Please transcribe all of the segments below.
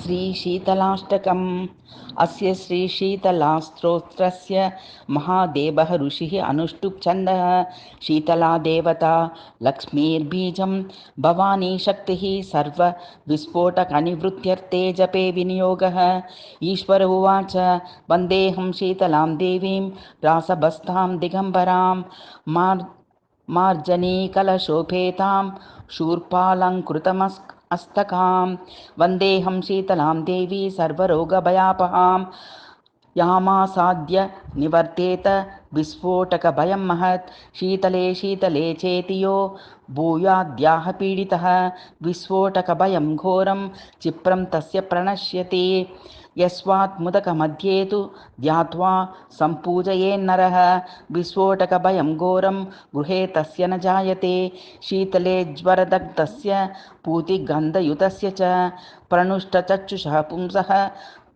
श्रीशीतलाष्टकम्। अस्य श्रीशीतलास्तोत्रस्य महादेवः ऋषिः अनुष्टुप् छन्दः। शीतला देवता लक्ष्मीर्बीजं भवानी शक्तिः सर्वविस्फोटकनिवृत्त्यर्थे जपे विनियोगः। ईश्वर उवाच वन्देऽहं शीतलां देवीं रासभस्तां दिगम्बरां मार्जनीकलशोपेतां शूर्पालङ्कृतमस्तकां वन्देऽहं शीतलां देवी सर्वरोगभयापहां यामासाद्य निवर्तेत विस्फोटकभयं महत्। शीतले शीतले चेति यो भूयाद्याः पीडितः विस्फोटकभयं घोरं क्षिप्रं तस्य प्रणश्यति। यस्वात् मुदकमध्ये तु ध्यात्वा सम्पूजयेन्नरः विस्फोटकभयं घोरं गृहे तस्य न जायते। शीतले ज्वरदग्धस्य पूतिगन्धयुतस्य च प्रणुष्टचक्षुषः पुंसः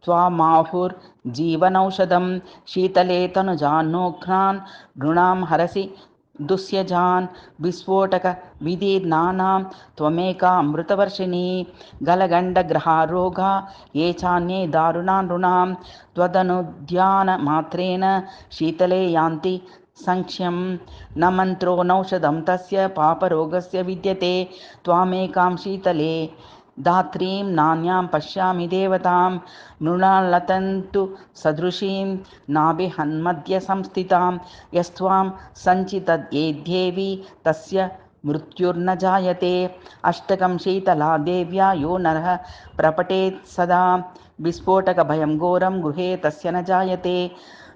त्वामाहुर्जीवनौषधं। शीतले तनुजान्नोघ्नान् नृणां हरसि दुस्यजान् विस्फोटकविधिर्नानां त्वमेकामृतवर्षिणी। गलगण्डग्रहारोगा ये चान्ये दारुणा नृणां त्वदनुध्यानमात्रेण शीतले यान्ति संक्ष्यं। न मन्त्रो नौषधं तस्य पापरोगस्य विद्यते त्वामेकां शीतले धात्रीं नान्यां पश्यामि देवतां। नृणालतन्तु सदृशीं नाभिहन्मध्य संस्थितां यस्त्वां सञ्चितयेद्देवी तस्य मृत्युर्न जायते। अष्टकं शीतला देव्या यो नरः प्रपठेत् सदा विस्फोटकभयं घोरं गृहे तस्य न जायते।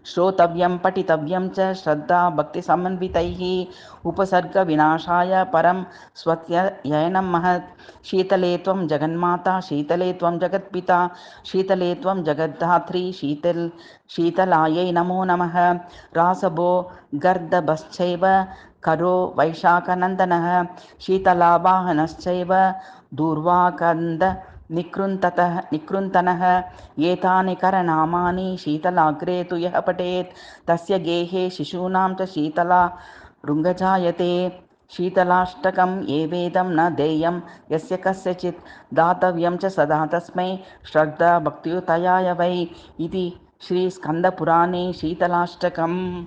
श्रोतव्यं पठितव्यं च श्रद्धा भक्तिसमन्वितैः उपसर्गविनाशाय परं स्वत्ययनं महत्। शीतले त्वं जगन्माता शीतले त्वं जगत्पिता शीतले त्वं जगद्धात्री शीतलायै नमो नमः। रासभो गर्दभश्चैव करो वैशाखनन्दनः शीतलावाहनश्चैव दूर्वाकन्द निकृन्तनः। एतानि करनामानि शीतलाग्रे तु यः पठेत् तस्य गेहे शिशूनां च शीतला ऋङ्गजायते। शीतलाष्टकं ये वेदं न देयं यस्य कस्यचित् दातव्यं च सदा तस्मै श्रद्धा भक्तियुतयाय वै इति श्रीस्कन्दपुराणे शीतलाष्टकम्।